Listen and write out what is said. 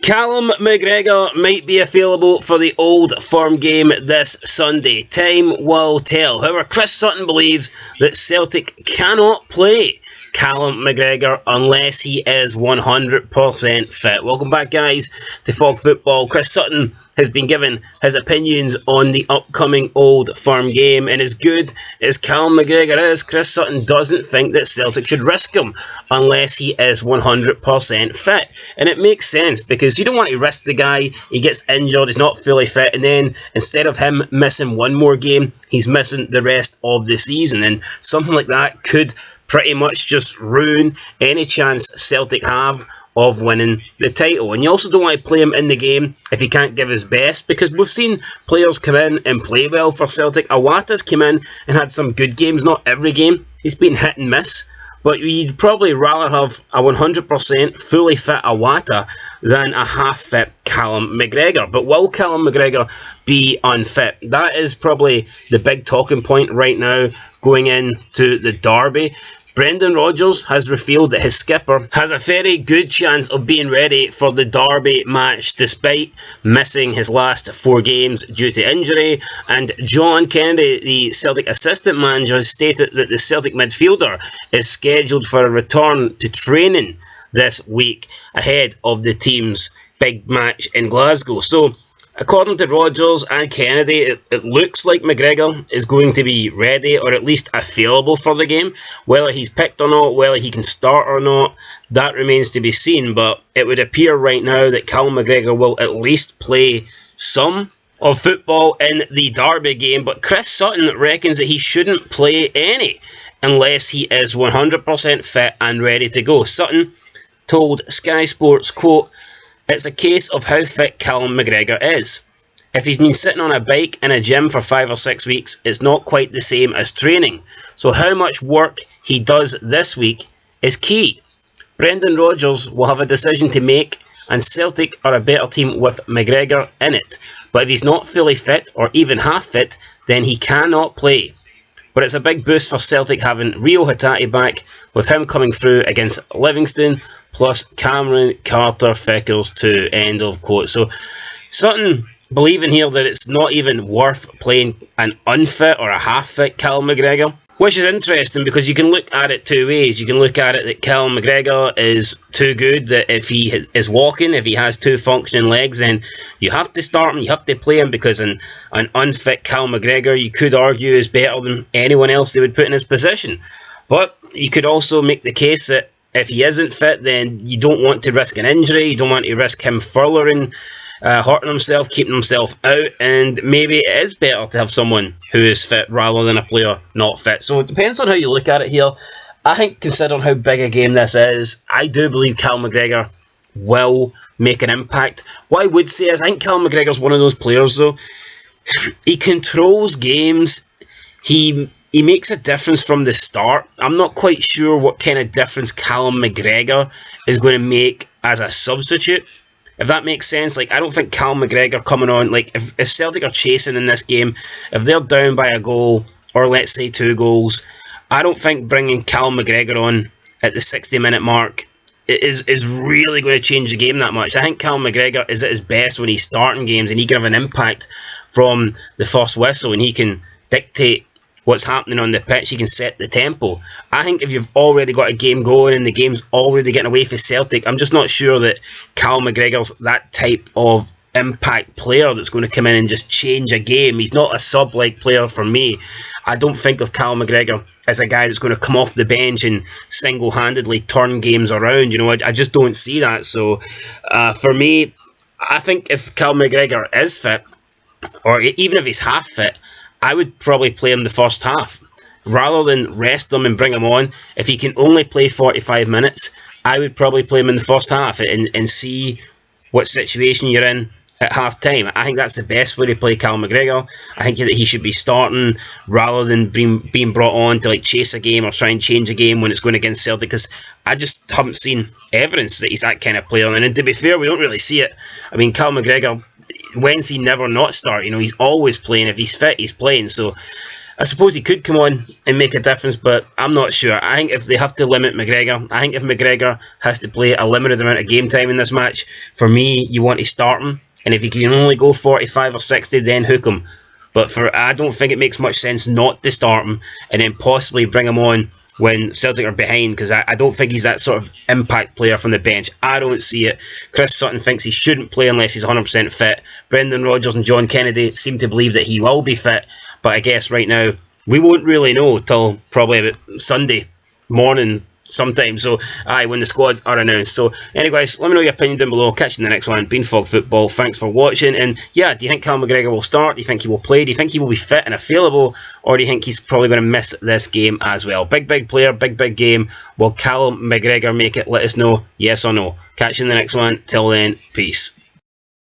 Callum McGregor might be available for the Old Firm game this Sunday. Time will tell. However, Chris Sutton believes that Celtic cannot play Callum McGregor unless he is 100% fit. Welcome back, guys, to Fog Football. Chris Sutton has been given his opinions on the upcoming Old Firm game, and as good as Callum McGregor is, Chris Sutton doesn't think that Celtic should risk him unless he is 100% fit. And it makes sense, because you don't want to risk the guy, he gets injured, he's not fully fit, and then instead of him missing one more game, he's missing the rest of the season, and something like that could pretty much just ruin any chance Celtic have of winning the title. And you also don't want to play him in the game if he can't give his best, because we've seen players come in and play well for Celtic. Awata's came in and had some good games, not every game. He's been hit and miss. But you'd probably rather have a 100% fully fit Awata than a half-fit Callum McGregor. But will Callum McGregor be unfit? That is probably the big talking point right now going into the derby. Brendan Rodgers has revealed that his skipper has a very good chance of being ready for the derby match despite missing his last 4 games due to injury. And John Kennedy, the Celtic assistant manager, has stated that the Celtic midfielder is scheduled for a return to training this week ahead of the team's big match in Glasgow. So, according to Rodgers and Kennedy, it looks like McGregor is going to be ready, or at least available for the game. Whether he's picked or not, whether he can start or not, that remains to be seen. But it would appear right now that Callum McGregor will at least play some of football in the derby game. But Chris Sutton reckons that he shouldn't play any unless he is 100% fit and ready to go. Sutton told Sky Sports, quote, "It's a case of how fit Callum McGregor is. If he's been sitting on a bike in a gym for 5 or 6 weeks, it's not quite the same as training. So how much work he does this week is key. Brendan Rodgers will have a decision to make, and Celtic are a better team with McGregor in it. But if he's not fully fit, or even half fit, then he cannot play. But it's a big boost for Celtic having Rio Hatate back, with him coming through against Livingston, plus Cameron Carter-Vickers too," end of quote. So Sutton believing here that it's not even worth playing an unfit or a half-fit Callum McGregor, which is interesting because you can look at it two ways. You can look at it that Callum McGregor is too good, that if he is walking, if he has 2 functioning legs, then you have to start him, you have to play him, because an unfit Callum McGregor, you could argue, is better than anyone else they would put in his position. But you could also make the case that if he isn't fit, then you don't want to risk an injury, you don't want to risk him furthering, hurting himself, keeping himself out, and maybe it is better to have someone who is fit rather than a player not fit. So it depends on how you look at it here. I think, considering how big a game this is, I do believe Callum McGregor will make an impact. What I would say is, I think Callum McGregor's one of those players, though, he controls games, he makes a difference from the start. I'm not quite sure what kind of difference Callum McGregor is going to make as a substitute, if that makes sense. Like, I don't think Callum McGregor coming on, like, if Celtic are chasing in this game, if they're down by a goal, or let's say 2 goals, I don't think bringing Callum McGregor on at the 60-minute mark is really going to change the game that much. I think Callum McGregor is at his best when he's starting games, and he can have an impact from the first whistle, and he can dictate what's happening on the pitch, he can set the tempo. I think if you've already got a game going and the game's already getting away for Celtic, I'm just not sure that Callum McGregor's that type of impact player that's going to come in and just change a game. He's not a sub-like player for me. I don't think of Callum McGregor as a guy that's going to come off the bench and single-handedly turn games around. You know, I just don't see that. So for me, I think if Callum McGregor is fit, or even if he's half fit, I would probably play him the first half rather than rest him and bring him on. If he can only play 45 minutes, I would probably play him in the first half and see what situation you're in at half time. I think that's the best way to play Callum McGregor. I think that he should be starting rather than being brought on to like chase a game or try and change a game when it's going against Celtic, because I just haven't seen evidence that he's that kind of player. And to be fair, we don't really see it. I mean, Callum McGregor, when's he never not start? You know, he's always playing. If he's fit, he's playing. So I suppose he could come on and make a difference, but I'm not sure. I think if they have to limit McGregor, I think if McGregor has to play a limited amount of game time in this match, for me, you want to start him. And if he can only go 45 or 60, then hook him. But I don't think it makes much sense not to start him and then possibly bring him on when Celtic are behind, because I don't think he's that sort of impact player from the bench. I don't see it. Chris Sutton thinks he shouldn't play unless he's 100% fit. Brendan Rodgers and John Kennedy seem to believe that he will be fit, but I guess right now we won't really know till probably about Sunday morning sometime. So, when the squads are announced. So, anyways, let me know your opinion down below. Catch you in the next one. Beanfog Football. Thanks for watching. And yeah, do you think Callum McGregor will start? Do you think he will play? Do you think he will be fit and available? Or do you think he's probably going to miss this game as well? Big player, big game. Will Callum McGregor make it? Let us know. Yes or no. Catch you in the next one. Till then, peace.